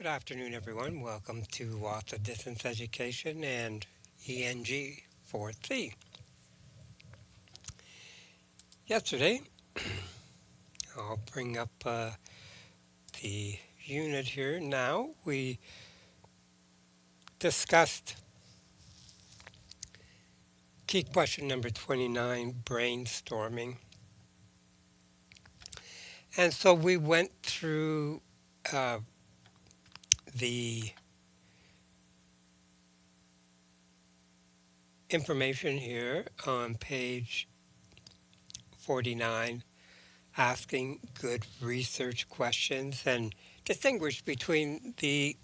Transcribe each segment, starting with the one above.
Good afternoon, everyone. Welcome to Author Distance Education and ENG4C. Yesterday, I'll bring up the unit here now. We discussed key question number 29, brainstorming. And so we went through uh, the information here on page 49, asking good research questions and distinguish between the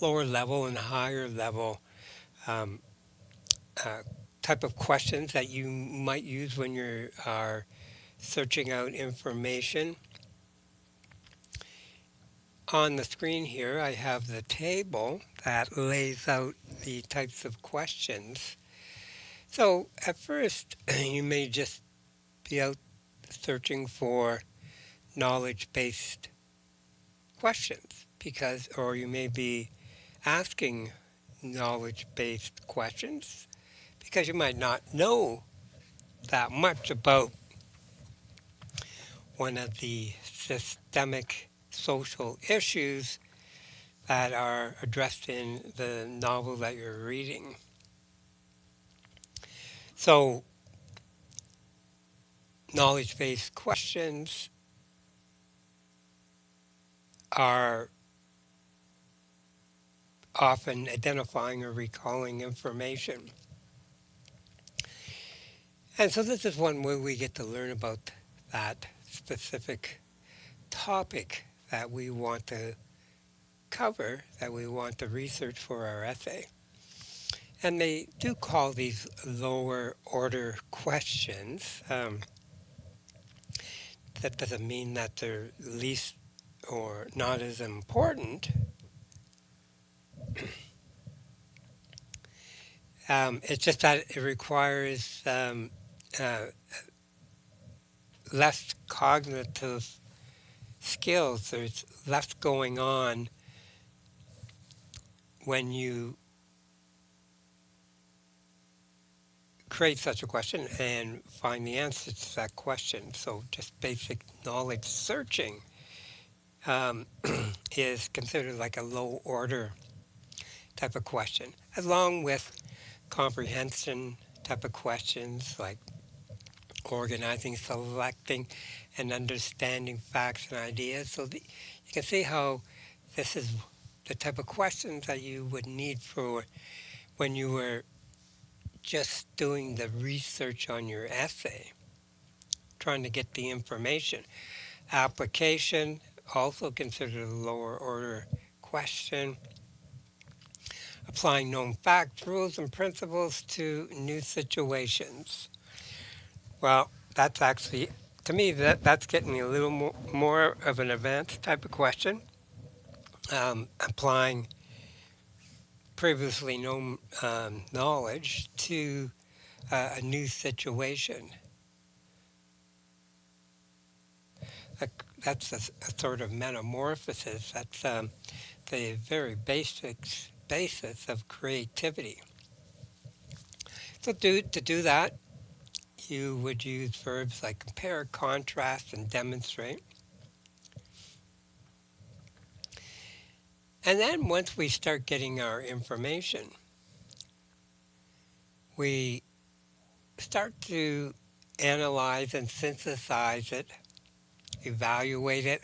lower level and higher level um, uh, type of questions that you might use when you are searching out information. On the screen here, I have the table that lays out the types of questions. So at first, you may just be out searching for knowledge-based questions or you may be asking knowledge-based questions because you might not know that much about one of the systemic social issues that are addressed in the novel that you're reading. So, knowledge based questions are often identifying or recalling information. And so, this is one way we get to learn about that specific topic that we want to cover, that we want to research for our essay. And they do call these lower order questions. That doesn't mean that they're least or not as important. It's just that it requires uh, less cognitive skills. There's less going on when you create such a question and find the answer to that question. So just basic knowledge searching um, is considered like a low order type of question, along with comprehension type of questions like organizing, selecting, and understanding facts and ideas. You can see how this is the type of questions that you would need for when you were just doing the research on your essay, trying to get the information. Application, also considered a lower order question. Applying known facts, rules, and principles to new situations. Well, that's actually, to me, that's getting a little more of an advanced type of question. Applying previously known knowledge to a new situation. That's a sort of metamorphosis. That's the very basis of creativity. So to do that, you would use verbs like compare, contrast, and demonstrate. And then once we start getting our information, we start to analyze and synthesize it, evaluate it.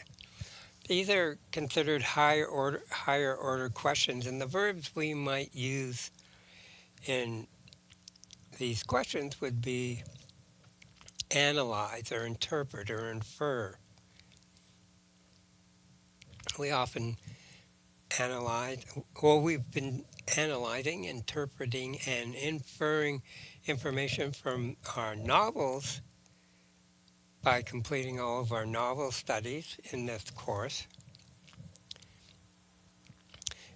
These are considered higher order questions, and the verbs we might use in these questions would be analyze or interpret or infer. We often analyze, well, we've been analyzing, interpreting, and inferring information from our novels by completing all of our novel studies in this course.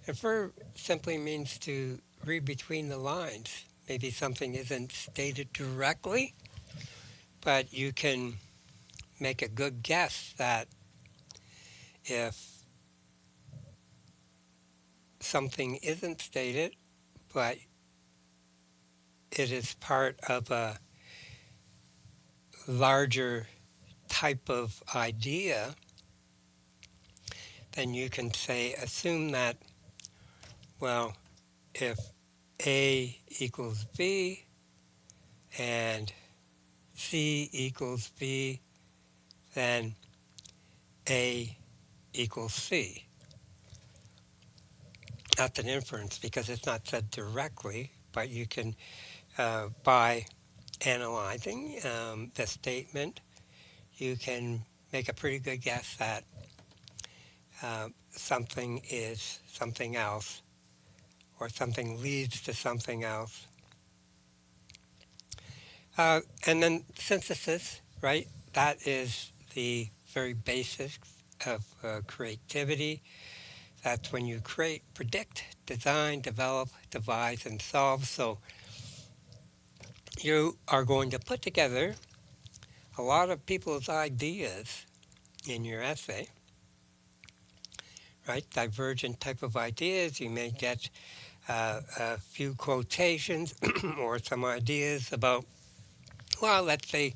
Infer simply means to read between the lines. Maybe something isn't stated directly, but you can make a good guess that if something isn't stated, but it is part of a larger type of idea, then you can say, assume that, well, if A equals B and C equals B, then A equals C. That's an inference because it's not said directly, but you can, by analyzing the statement, you can make a pretty good guess that something is something else or something leads to something else. And then synthesis, right? That is the very basics of creativity. That's when you create, predict, design, develop, devise, and solve. So you are going to put together a lot of people's ideas in your essay, right? Divergent type of ideas. You may get a few quotations or some ideas about, well, let's say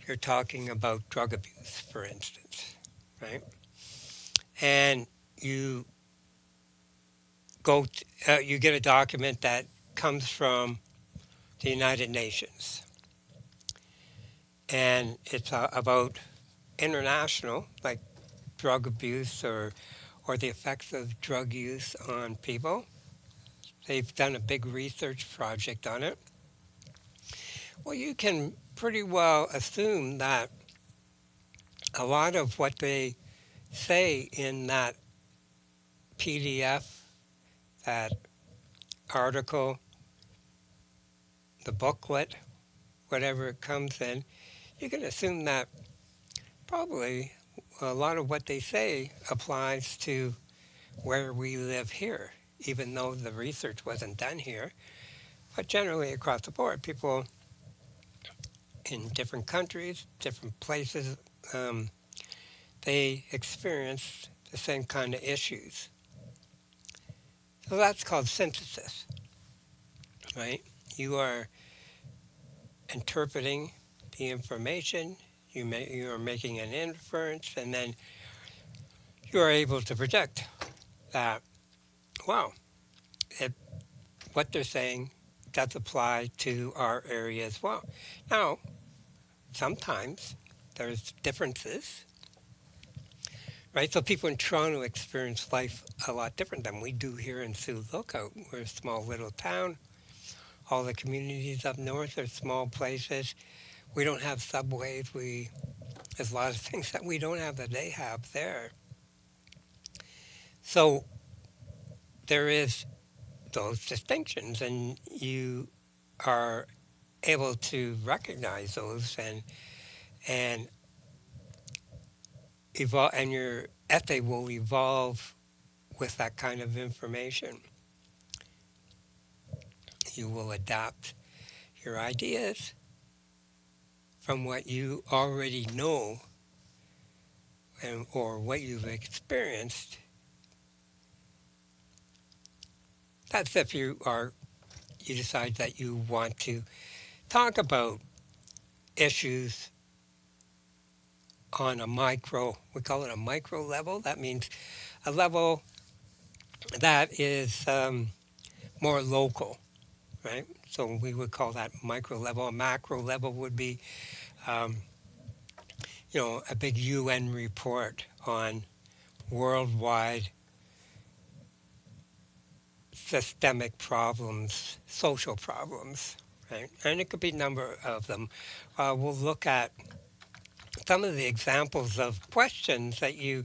you're talking about drug abuse, for instance, right? And you you get a document that comes from the United Nations, and it's about international, like drug abuse or the effects of drug use on people. They've done a big research project on it. Well, you can pretty well assume that a lot of what they say in that PDF, that article, the booklet, whatever it comes in, you can assume that probably a lot of what they say applies to where we live here, even though the research wasn't done here. But generally across the board, people in different countries, different places, um, they experience the same kind of issues. So that's called synthesis, right? You are interpreting the information, you are making an inference, and then you are able to predict that, wow, it, what they're saying does apply to our area as well. Now, sometimes there's differences, right? So people in Toronto experience life a lot different than we do here in Sioux Lookout. We're a small little town. All the communities up north are small places. We don't have subways. There's a lot of things that we don't have that they have there. So there is those distinctions, and you are able to recognize those and evolve, and your essay will evolve with that kind of information. You will adapt your ideas from what you already know or what you've experienced. That's if you decide that you want to talk about issues on a micro, we call it a micro level. That means a level that is more local, right? So we would call that micro level. A macro level would be, um, a big UN report on worldwide systemic problems, social problems, right? And it could be a number of them. We'll look at some of the examples of questions that you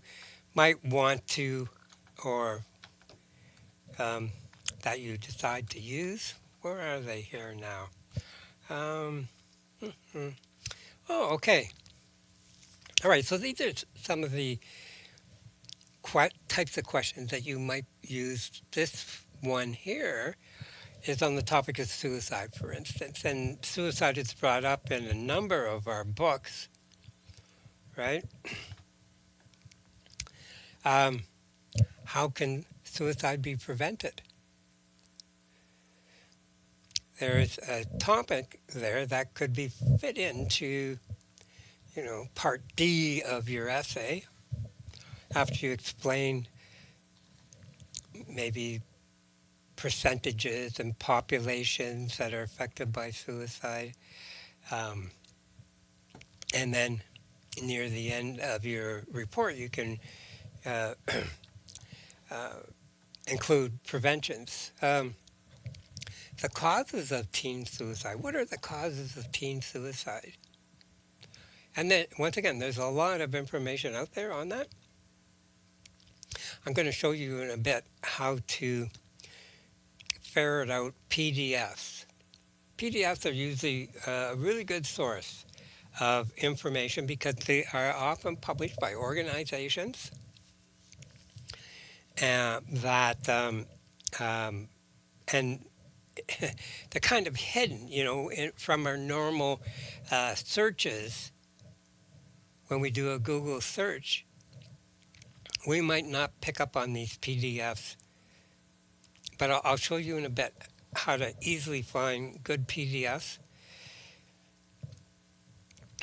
might want to, or um, that you decide to use. Where are they here now? Um, mhm. Oh, okay. All right. So these are some of the types of questions that you might use. This one here is on the topic of suicide, for instance, and suicide is brought up in a number of our books, right? Um, how can suicide be prevented? There's a topic there that could be fit into, part D of your essay after you explain maybe percentages and populations that are affected by suicide. Um, and then near the end of your report, you can uh, uh, include preventions. The causes of teen suicide. What are the causes of teen suicide? And then, once again, there's a lot of information out there on that. I'm going to show you in a bit how to ferret out PDFs. PDFs are usually a really good source of information because they are often published by organizations that and they're kind of hidden, from our normal searches. When we do a Google search, we might not pick up on these PDFs, but I'll show you in a bit how to easily find good PDFs.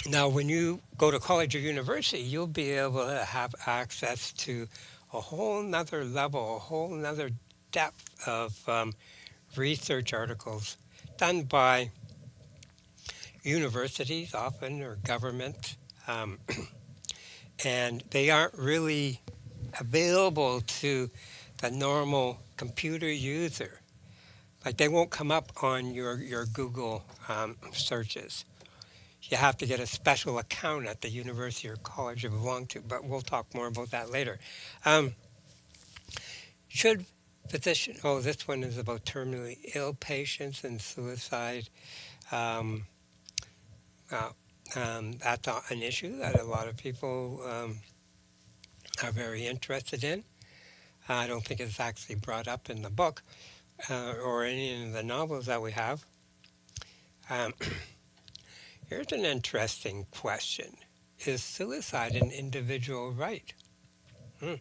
Now, when you go to college or university, you'll be able to have access to a whole nother level, a whole nother depth of research articles done by universities often or government, and they aren't really available to the normal computer user. Like they won't come up on your Google searches. You have to get a special account at the university or college you belong to, but we'll talk more about that later. Um, should this one is about terminally ill patients and suicide. Um, uh, that's an issue that a lot of people are very interested in. I don't think it's actually brought up in the book or any of the novels that we have. Um, Here's an interesting question. Is suicide an individual right? Hmm.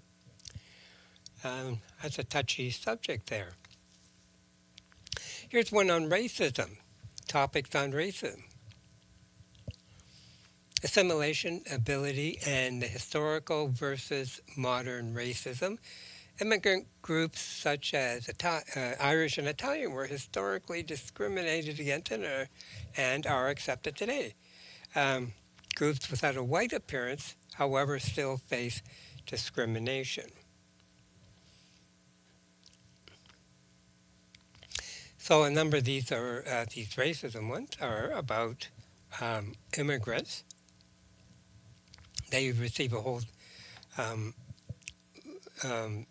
That's a touchy subject there. Here's one on racism. Topics on racism. Assimilation, ability, and the historical versus modern racism. Immigrant groups such as Irish and Italian were historically discriminated against and are accepted today. Groups without a white appearance, however, still face discrimination. So a number of these racism ones are about immigrants. They receive a whole um, um,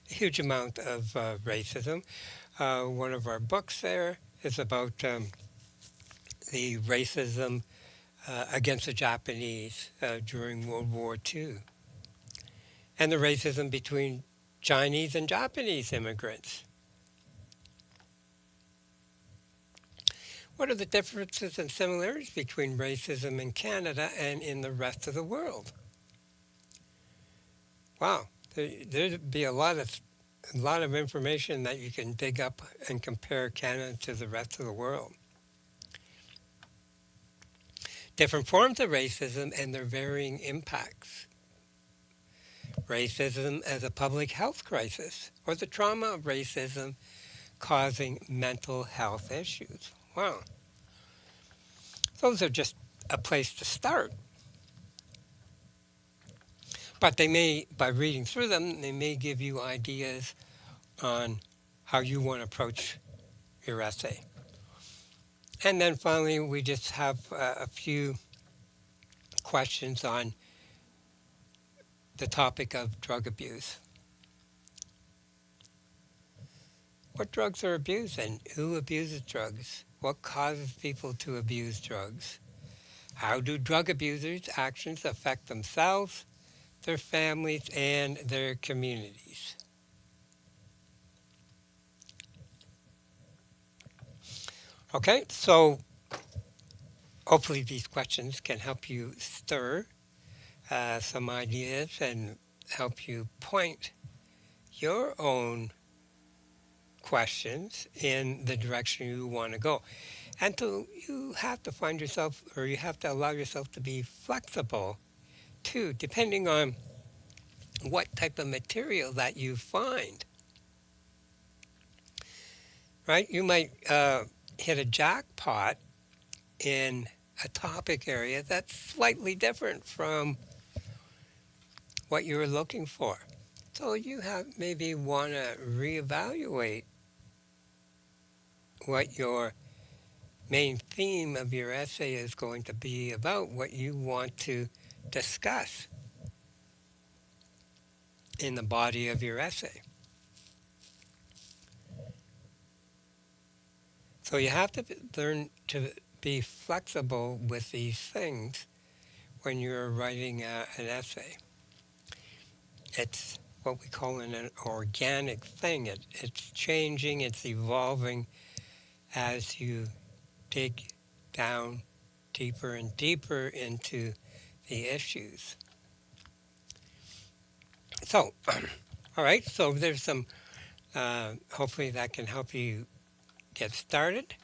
huge amount of racism. One of our books there is about the racism against the Japanese during World War II, and the racism between Chinese and Japanese immigrants. What are the differences and similarities between racism in Canada and in the rest of the world? Wow, there'd be a lot of information that you can dig up and compare Canada to the rest of the world. Different forms of racism and their varying impacts. Racism as a public health crisis, or the trauma of racism causing mental health issues. Wow. Those are just a place to start. But by reading through them, they may give you ideas on how you want to approach your essay. And then finally, we just have a few questions on the topic of drug abuse. What drugs are abused and who abuses drugs? What causes people to abuse drugs? How do drug abusers' actions affect themselves, their families, and their communities? Okay, so hopefully these questions can help you stir some ideas and help you point your own questions in the direction you want to go. And so you have to find yourself, or you have to allow yourself to be flexible too, depending on what type of material that you find, right? You might hit a jackpot in a topic area that's slightly different from what you were looking for. So you have maybe want to reevaluate what your main theme of your essay is going to be about, what you want to discuss in the body of your essay. So you have to learn to be flexible with these things when you're writing an essay. It's what we call an organic thing. It's changing, it's evolving as you dig down deeper and deeper into the issues. So, all right, so there's some, hopefully that can help you get started.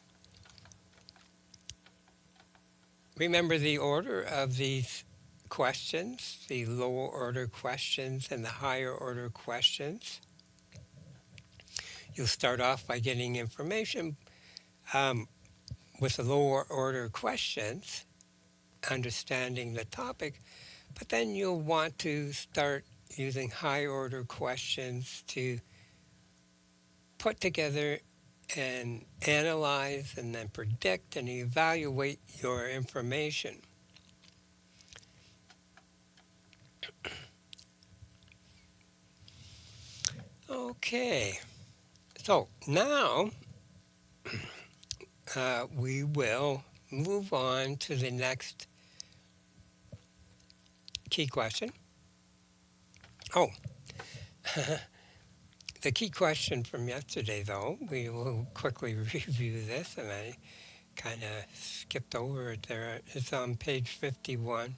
Remember the order of these questions, the lower order questions and the higher order questions. You'll start off by getting information with the lower order questions, understanding the topic, but then you'll want to start using high order questions to put together and analyze and then predict and evaluate your information. Okay, so now we will move on to the next key question. Oh, the key question from yesterday, though, we will quickly review this, and I kind of skipped over it there. It's on page 51.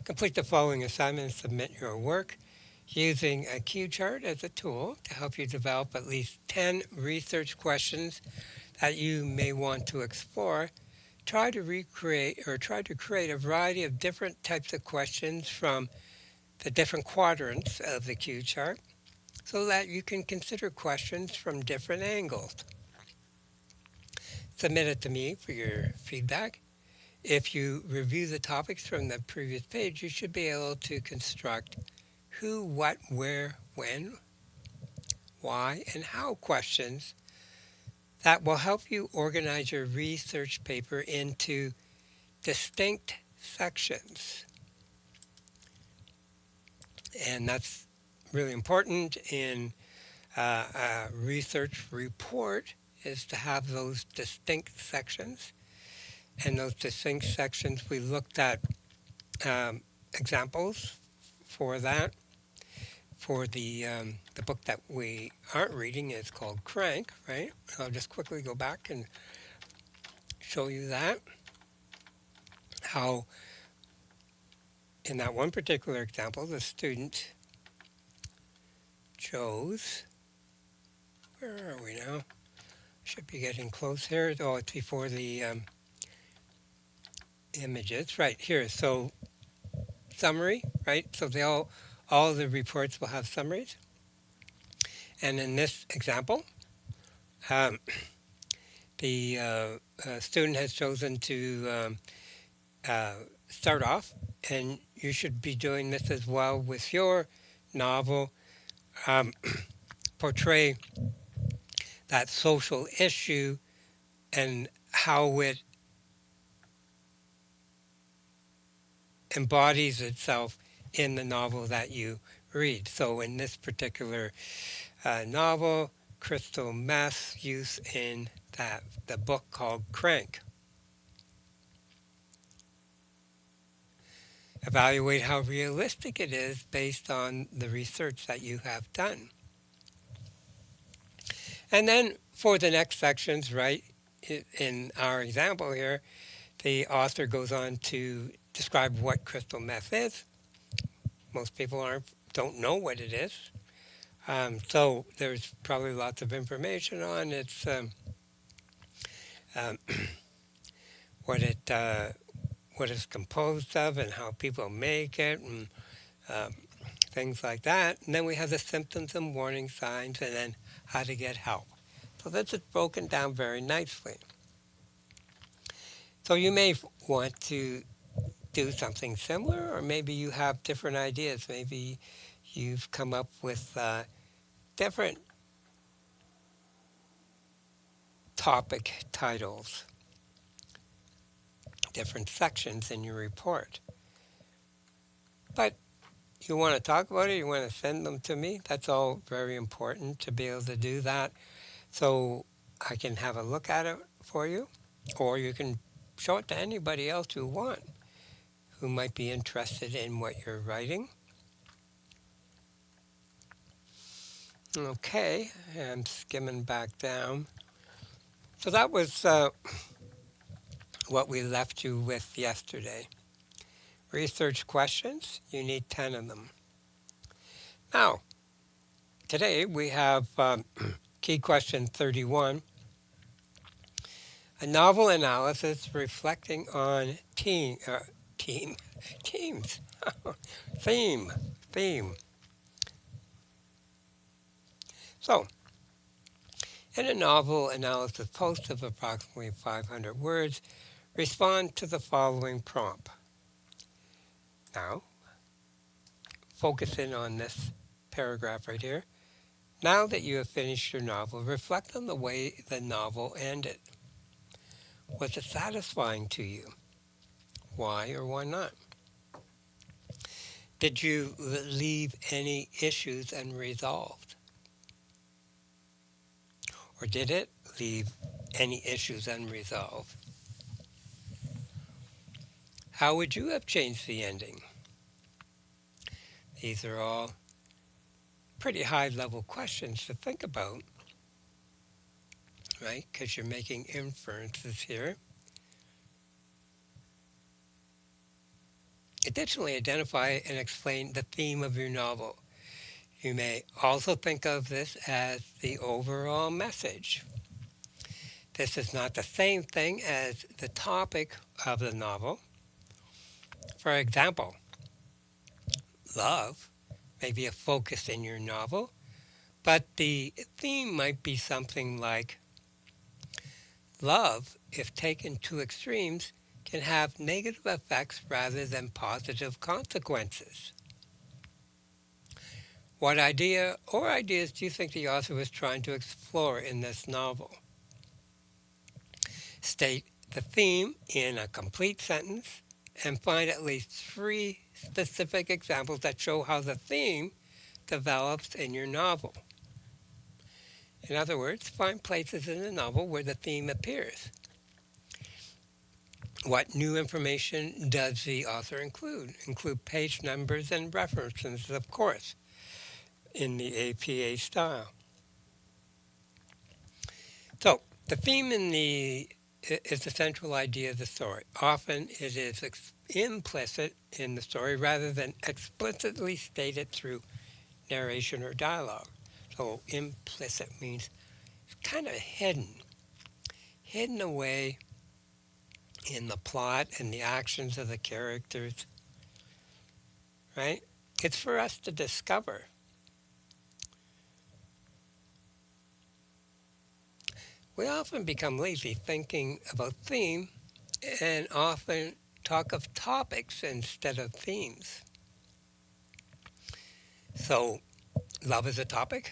Complete the following assignment and submit your work using a cue chart as a tool to help you develop at least 10 research questions that you may want to explore. Try to create a variety of different types of questions from the different quadrants of the cue chart so that you can consider questions from different angles. Submit it to me for your feedback. If you review the topics from the previous page, you should be able to construct who, what, where, when, why, and how questions that will help you organize your research paper into distinct sections. And that's really important in a research report, is to have those distinct sections. And those distinct sections, we looked at examples for that. For the book that we aren't reading is called Crank, right? I'll just quickly go back and show you that. How in that one particular example, the student chose, where are we now? Should be getting close here. Oh, it's before the images. Right, here. So summary, right? So all the reports will have summaries. And in this example, the student has chosen to start off, and you should be doing this as well with your novel, portray that social issue and how it embodies itself in the novel that you read. So in this particular novel, crystal meth use in the book called Crank. Evaluate how realistic it is based on the research that you have done. And then for the next sections, right, in our example here, the author goes on to describe what crystal meth is, Most people don't know what it is. So there's probably lots of information on um, what it what it's composed of and how people make it and um, things like that. And then we have the symptoms and warning signs, and then how to get help. So this is broken down very nicely. So you may want to do something similar, or maybe you have different ideas. Maybe you've come up with different topic titles, different sections in your report. But you want to talk about it, you want to send them to me. That's all very important to be able to do that. So I can have a look at it for you, or you can show it to anybody else you want who might be interested in what you're writing. Okay, I'm skimming back down. So that was what we left you with yesterday. Research questions, you need 10 of them. Now, today we have key question 31, a novel analysis reflecting on teams, theme, theme. So, in a novel analysis post of approximately 500 words, respond to the following prompt. Now, focus in on this paragraph right here. Now that you have finished your novel, reflect on the way the novel ended. Was it satisfying to you? Why or why not? Did you leave any issues unresolved? Or did it leave any issues unresolved? How would you have changed the ending? These are all pretty high level questions to think about, right? Because you're making inferences here. Additionally, identify and explain the theme of your novel. You may also think of this as the overall message. This is not the same thing as the topic of the novel. For example, love may be a focus in your novel, but the theme might be something like love, if taken to extremes, can have negative effects rather than positive consequences. What idea or ideas do you think the author was trying to explore in this novel? State the theme in a complete sentence and find at least 3 specific examples that show how the theme develops in your novel. In other words, find places in the novel where the theme appears. What new information does the author include? Include page numbers and references, of course, in the APA style. So, the theme is the central idea of the story. Often it is implicit in the story rather than explicitly stated through narration or dialogue. So implicit means it's kind of hidden away in the plot and the actions of the characters, right? It's for us to discover. We often become lazy thinking about theme and often talk of topics instead of themes. So, love is a topic.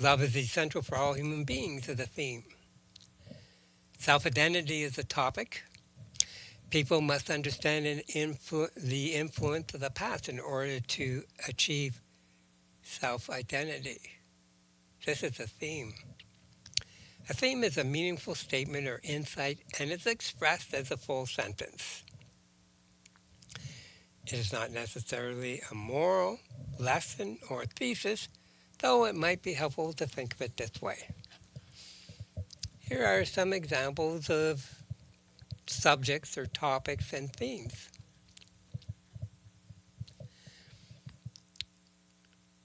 Love is essential for all human beings is a theme. Self-identity is a topic. People must understand the influence of the past in order to achieve self-identity. This is a theme. A theme is a meaningful statement or insight and is expressed as a full sentence. It is not necessarily a moral, lesson, or thesis, though it might be helpful to think of it this way. Here are some examples of subjects or topics and themes.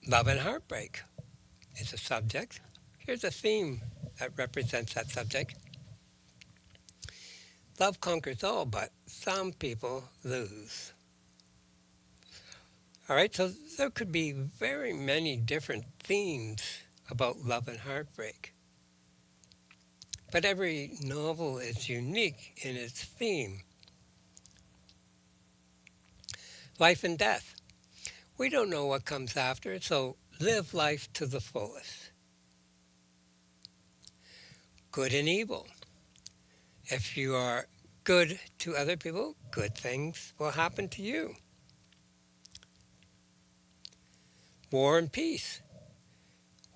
Love and heartbreak is a subject. Here's a theme that represents that subject. Love conquers all, but some people lose. All right, so there could be very many different themes about love and heartbreak. But every novel is unique in its theme. Life and death. We don't know what comes after, so live life to the fullest. Good and evil. If you are good to other people, good things will happen to you. War and peace.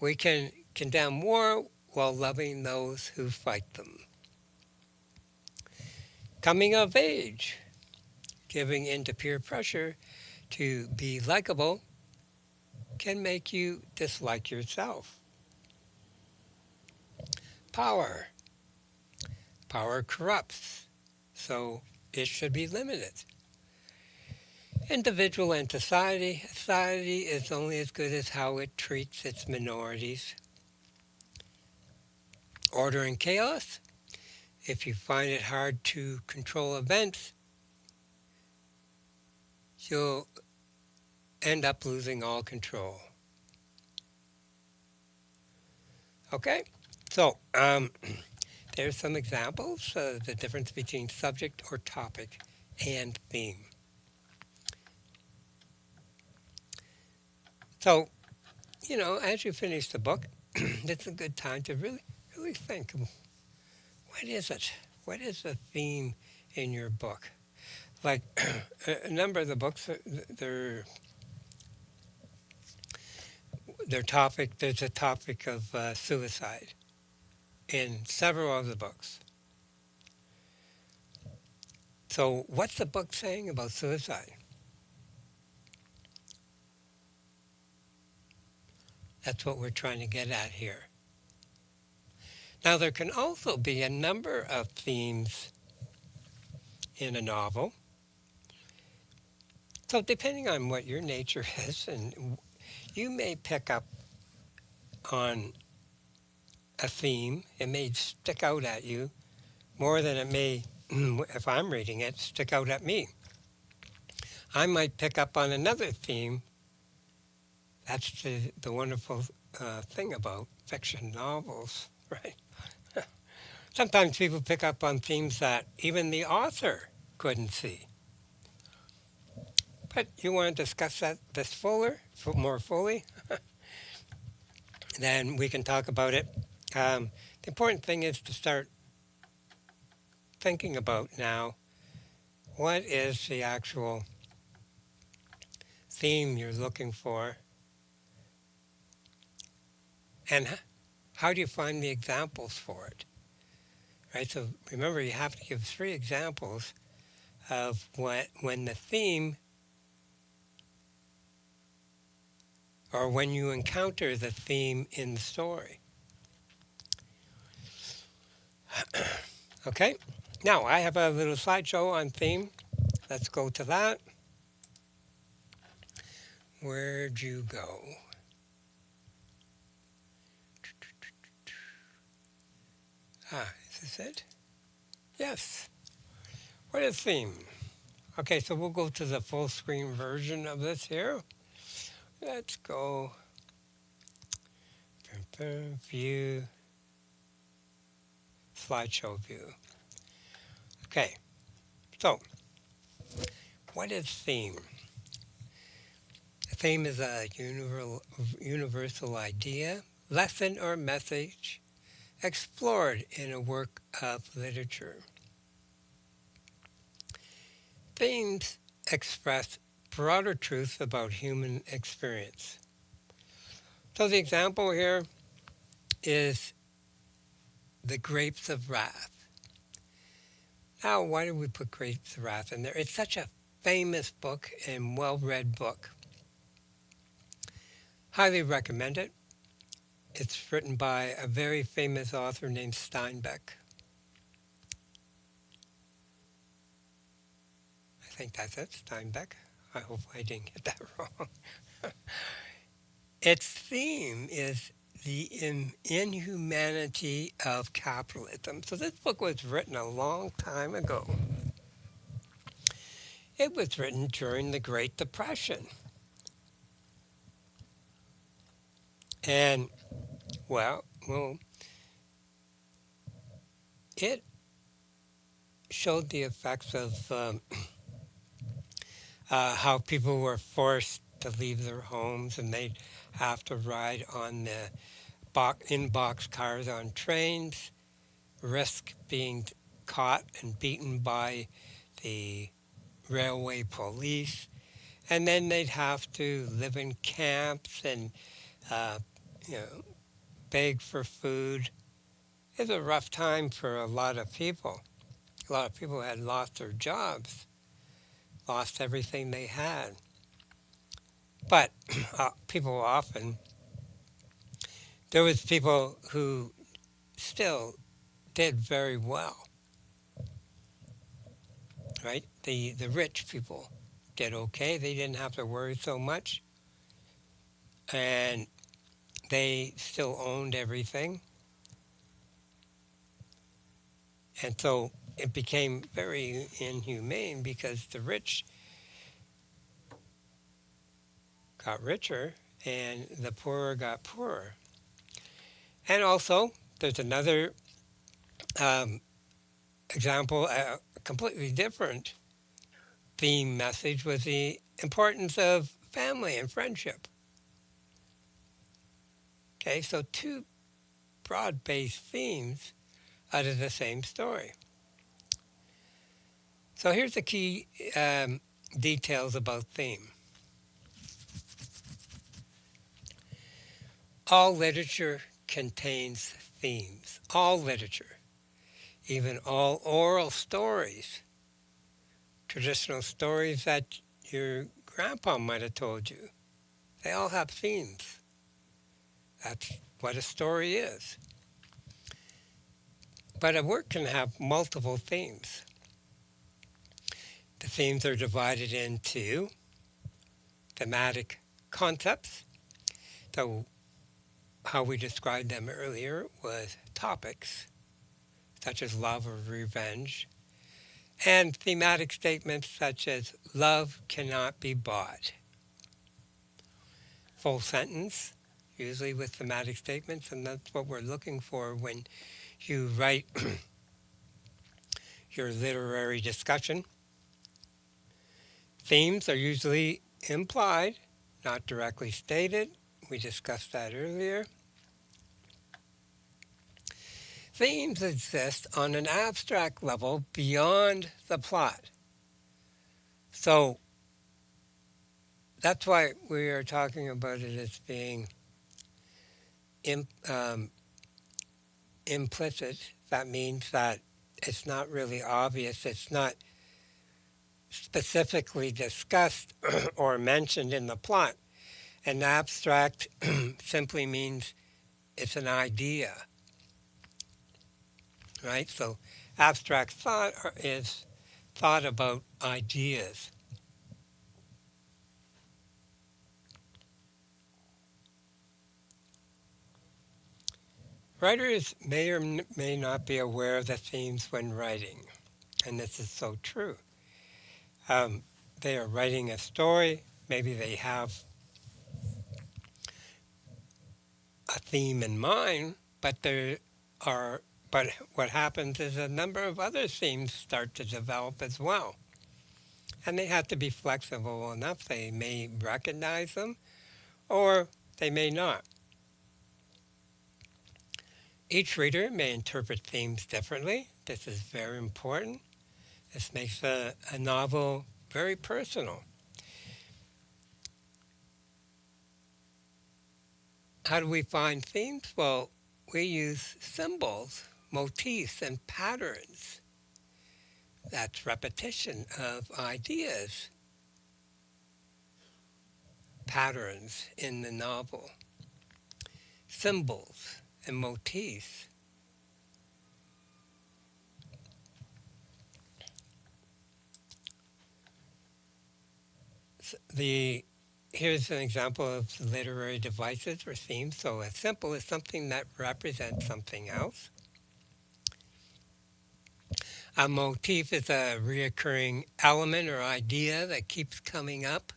We can condemn war while loving those who fight them. Coming of age. Giving in to peer pressure to be likable can make you dislike yourself. Power. Power corrupts, so it should be limited. Individual and society. Society is only as good as how it treats its minorities. Order and chaos. If you find it hard to control events, you'll end up losing all control. Okay, so there's some examples of the difference between subject or topic and theme. So, as you finish the book, it's a good time to really think, what is it? What is the theme in your book? Like a number of the books, their topic, there's a topic of suicide in several of the books. So, what's the book saying about suicide? That's what we're trying to get at here. Now, there can also be a number of themes in a novel. So, depending on what your nature is, and you may pick up on a theme, it may stick out at you more than it may, if I'm reading it, stick out at me. I might pick up on another theme. That's the wonderful thing about fiction novels, right? Sometimes people pick up on themes that even the author couldn't see. But you want to discuss this more fully, then we can talk about it. The important thing is to start thinking about now what is the actual theme you're looking for, and how do you find the examples for it? Right. So remember, you have to give 3 examples of when the theme or when you encounter the theme in the story. Okay, now I have a little slideshow on theme. Let's go to that. Where'd you go? Is this it? Yes. What is theme? Okay, so we'll go to the full screen version of this here. Let's go. View. Slideshow view. Okay, so what is theme? A theme is a universal idea, lesson, or message explored in a work of literature. Themes express broader truths about human experience. So the example here is The Grapes of Wrath. Now, why did we put Grapes of Wrath in there? It's such a famous book and well-read book. Highly recommend it. It's written by a very famous author named Steinbeck. I think that's it, Steinbeck. I hope I didn't get that wrong. Its theme is the inhumanity of capitalism. So this book was written a long time ago. It was written during the Great Depression. And, well, it showed the effects of how people were forced to leave their homes and they'd have to ride on the in box cars on trains, risk being caught and beaten by the railway police, and then they'd have to live in camps and uh, you know beg for food. It was a rough time for a lot of people. A lot of people had lost their jobs, lost everything they had. But people often there was people who still did very well, right? The rich people did okay. They didn't have to worry so much, and they still owned everything. And so it became very inhumane because the rich got richer and the poorer got poorer. And also, there's another um, example, a completely different theme message was the importance of family and friendship. Okay, so two broad based themes out of the same story. So here's the key details about theme. All literature contains themes. All literature, even all oral stories, traditional stories that your grandpa might have told you, they all have themes. That's what a story is. But a work can have multiple themes. The themes are divided into thematic concepts. So, how we described them earlier was topics, such as love or revenge, and thematic statements such as love cannot be bought. Full sentence, usually with thematic statements, and that's what we're looking for when you write your literary discussion. Themes are usually implied, not directly stated. We discussed that earlier. Themes exist on an abstract level beyond the plot. So that's why we are talking about it as being im- um, implicit. That means that it's not really obvious. It's not specifically discussed or mentioned in the plot. An abstract simply means it's an idea, right? So abstract thought is thought about ideas. Writers may or may not be aware of the themes when writing, and this is so true. Um, they are writing a story, maybe they have a theme in mind, but there are but what happens is a number of other themes start to develop as well. And they have to be flexible enough. They may recognize them or they may not. Each reader may interpret themes differently. This is very important. This makes a novel very personal. How do we find themes? Well, we use symbols, motifs, and patterns. That's repetition of ideas, patterns in the novel, symbols and motifs. The Here's an example of literary devices or themes. So a symbol is something that represents something else. A motif is a reoccurring element or idea that keeps coming up.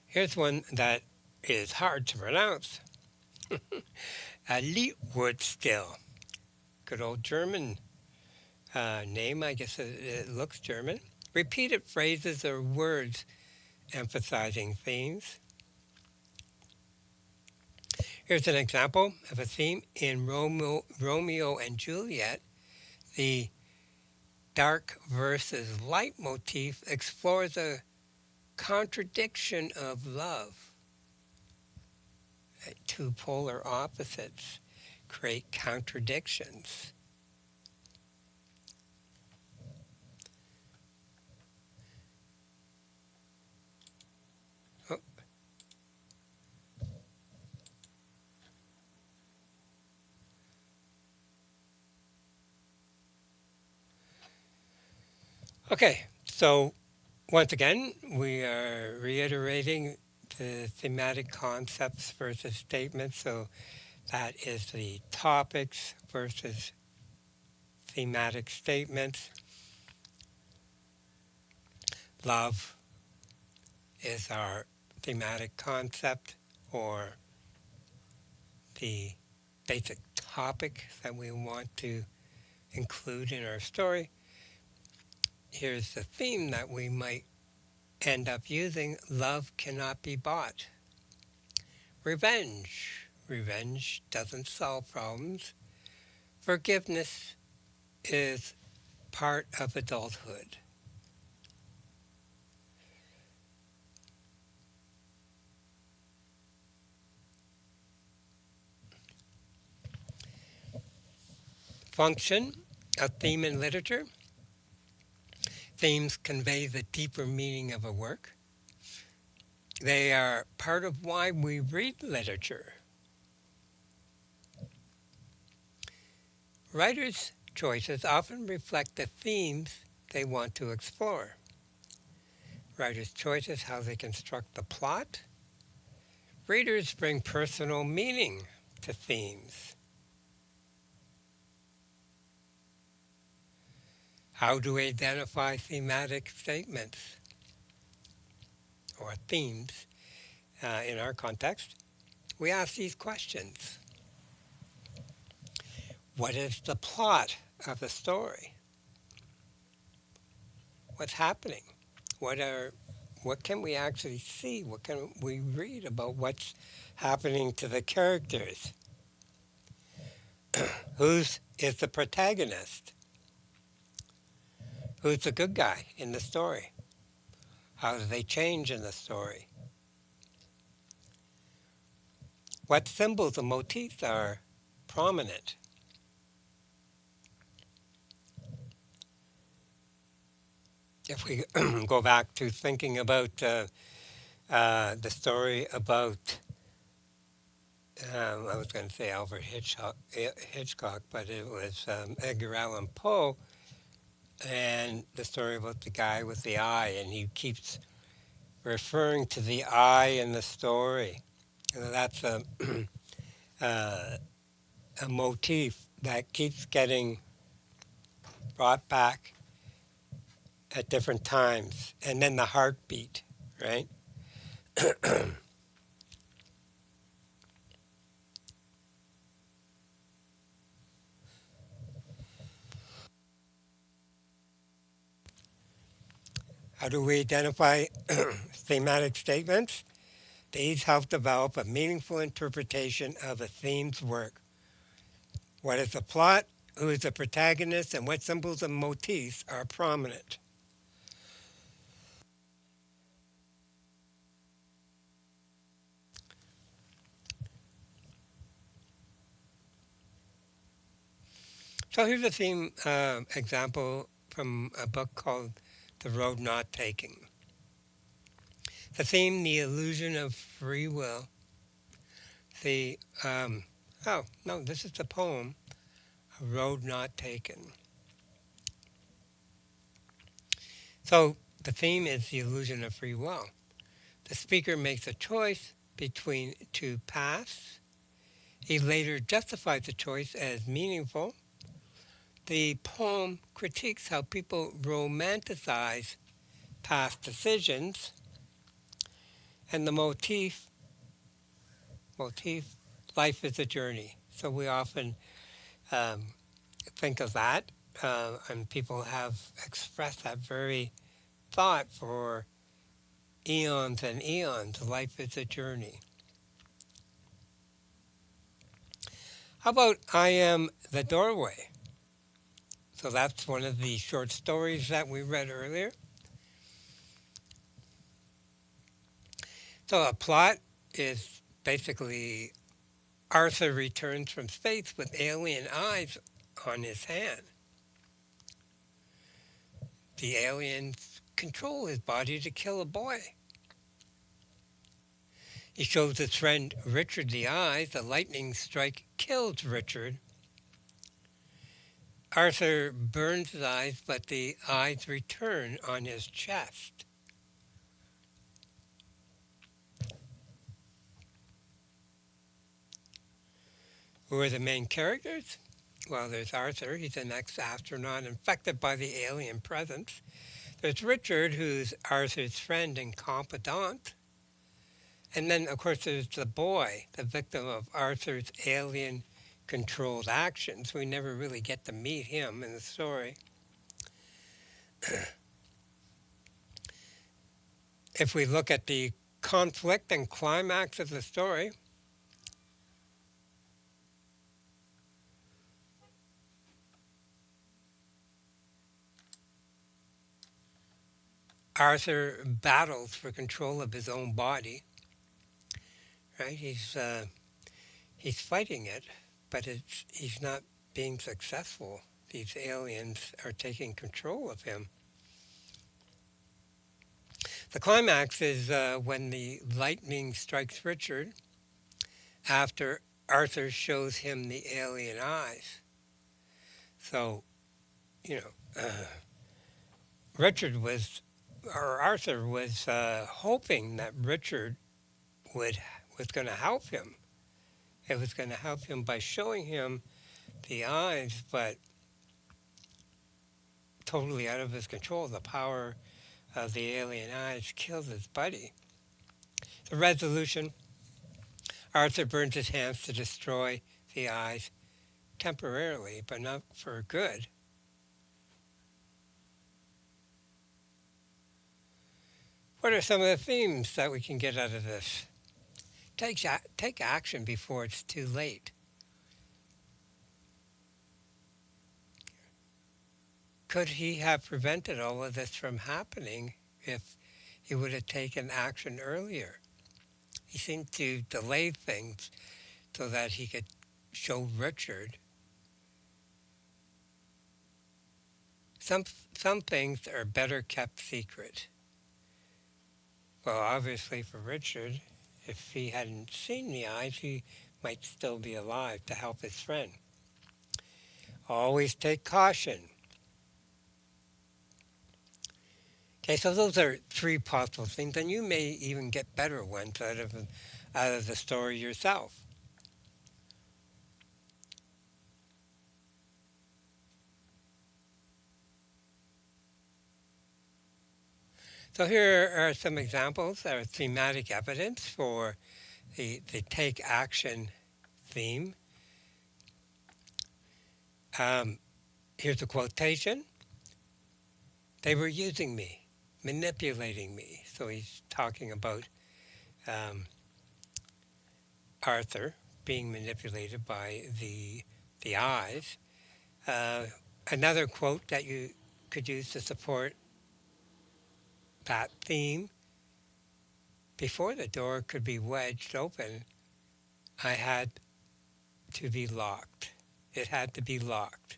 Here's one that is hard to pronounce. A Liedwood still. Good old German name. I guess it looks German. Repeated phrases or words emphasizing themes. Here's an example of a theme in Romeo and Juliet. The dark versus light motif explores a contradiction of love. Two polar opposites create contradictions. Oh, okay, so once again, we are reiterating the thematic concepts versus statements. So that is the topics versus thematic statements. Love is our thematic concept or the basic topic that we want to include in our story. Here's the theme that we might end up using: love cannot be bought. Revenge. Revenge doesn't solve problems. Forgiveness is part of adulthood. Function, a theme in literature. Themes convey the deeper meaning of a work. They are part of why we read literature. Writers' choices often reflect the themes they want to explore. Writers' choices, how they construct the plot. Readers bring personal meaning to themes. How do we identify thematic statements or themes in our context? We ask these questions. What is the plot of the story? What's happening? What can we actually see? What can we read about what's happening to the characters? Who's is the protagonist? Who's the good guy in the story? How do they change in the story? What symbols and motifs are prominent? If we go back to thinking about the story about, I was going to say Alfred Hitchcock, but it was Edgar Allan Poe, and the story about the guy with the eye, and he keeps referring to the eye in the story. And that's uh, a motif that keeps getting brought back at different times. And then the heartbeat, right? How do we identify thematic statements? These help develop a meaningful interpretation of a theme's work. What is the plot? Who is the protagonist? And what symbols and motifs are prominent? So here's a theme example from a book called The Road Not Taken. The theme, the illusion of free will. The, oh, no, this is the poem, A Road Not Taken. So the theme is the illusion of free will. The speaker makes a choice between two paths. He later justifies the choice as meaningful. The poem critiques how people romanticize past decisions, and the motif life is a journey. So we often um, think of that, and people have expressed that very thought for eons and eons. Life is a journey. How about I am the doorway? So that's one of the short stories that we read earlier. So a plot is basically Arthur returns from space with alien eyes on his hand. The aliens control his body to kill a boy. He shows his friend Richard the eyes. A lightning strike kills Richard. Arthur burns his eyes, but the eyes return on his chest. Who are the main characters? Well, there's Arthur. He's an ex-astronaut infected by the alien presence. There's Richard, who's Arthur's friend and confidant. And then, of course, there's the boy, the victim of Arthur's alien controlled actions. We never really get to meet him in the story. If we look at the conflict and climax of the story, Arthur battles for control of his own body. Right? He's fighting it, but he's not being successful. These aliens are taking control of him. The climax is when the lightning strikes Richard after Arthur shows him the alien eyes. So, you know, Richard was, or Arthur was hoping that Richard would was going to help him. It was going to help him by showing him the eyes, but totally out of his control. The power of the alien eyes kills his buddy. The resolution: Arthur burns his hands to destroy the eyes temporarily, but not for good. What are some of the themes that we can get out of this? Take action before it's too late. Could he have prevented all of this from happening if he would have taken action earlier? He seemed to delay things so that he could show Richard. Some, some things are better kept secret. Well, obviously for Richard, if he hadn't seen the eyes, he might still be alive to help his friend. Always take caution. Okay, so those are three possible things, and you may even get better ones out of the story yourself. So here are some examples of thematic evidence for the take action theme. Um, Here's a quotation. They were using me, manipulating me. So he's talking about um, Arthur being manipulated by the eyes. Uh, Another quote that you could use to support that theme: before the door could be wedged open, I had to be locked. It had to be locked.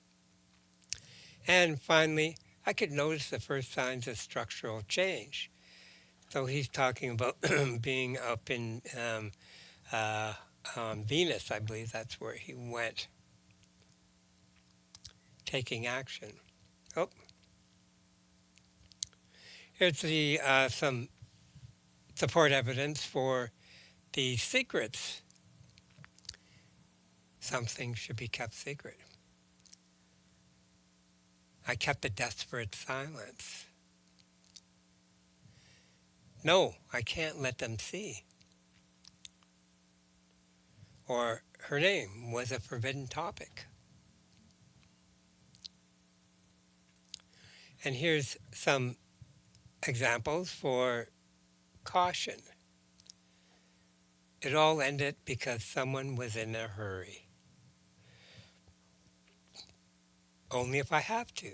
And finally, I could notice the first signs of structural change. So he's talking about being up in uh, Venus, I believe that's where he went, taking action. Oh, Here's the some support evidence for the secrets. Some things should be kept secret. I kept a desperate silence. No, I can't let them see. Or her name was a forbidden topic. And here's some examples for caution. It all ended because someone was in a hurry. Only if I have to.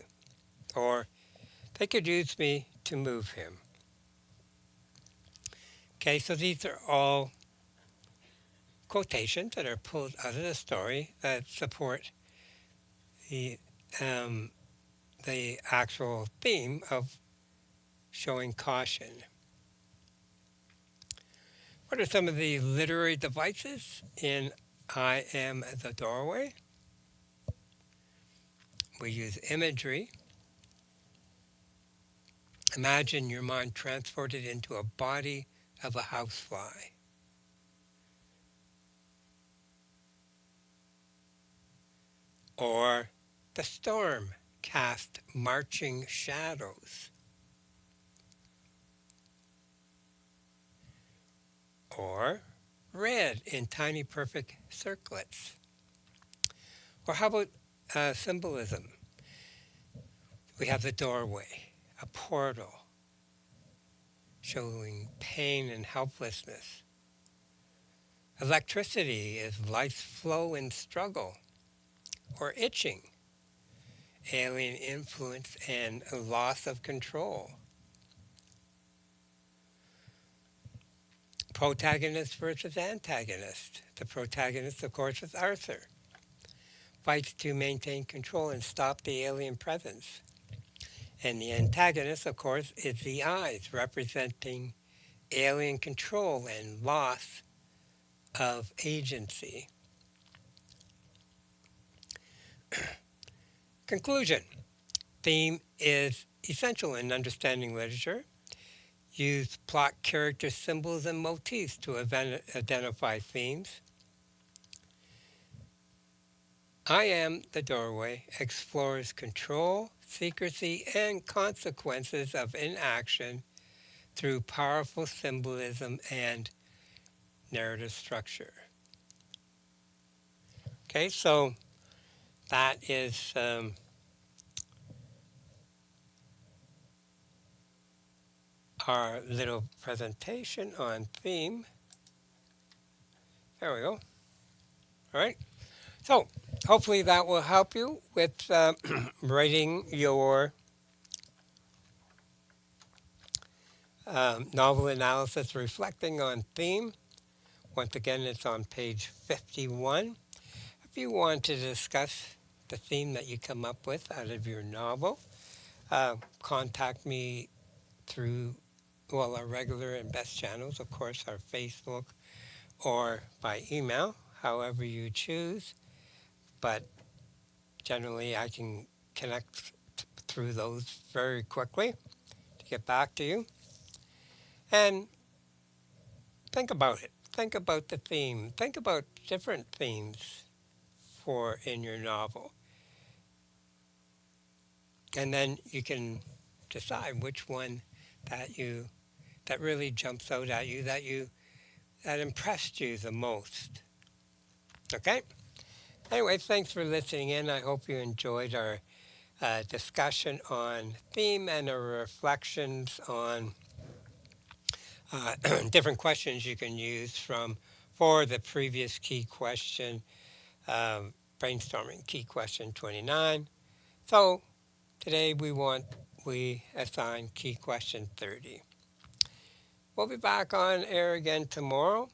Or they could use me to move him. Okay, so these are all quotations that are pulled out of the story that support the um, the actual theme of showing caution. What are some of the literary devices in I Am the Doorway? We use imagery. Imagine your mind transported into a body of a housefly. Or the storm cast marching shadows. Or red in tiny perfect circlets. Or how about symbolism? We have the doorway, a portal showing pain and helplessness. Electricity is life's flow and struggle. Or itching, alien influence and loss of control. Protagonist versus antagonist. The protagonist, of course, is Arthur. Fights to maintain control and stop the alien presence. And the antagonist, of course, is the eyes, representing alien control and loss of agency. Conclusion. Theme is essential in understanding literature. Use plot character symbols and motifs to identify themes. I Am the Doorway explores control, secrecy, and consequences of inaction through powerful symbolism and narrative structure. Okay, so that is our little presentation on theme. There we go. All right. So hopefully that will help you with writing your novel analysis reflecting on theme. Once again, it's on page 51. If you want to discuss the theme that you come up with out of your novel, contact me through, well, our regular and best channels, of course, our Facebook or by email, however you choose. But generally, I can connect through those very quickly to get back to you. And think about it. Think about the theme. Think about different themes for in your novel. And then you can decide which one that really jumps out at you, that impressed you the most. Okay? Anyway, thanks for listening in. I hope you enjoyed our discussion on theme and our reflections on different questions you can use for the previous key question, brainstorming key question 29. So today we assign key question 30. We'll be back on air again tomorrow.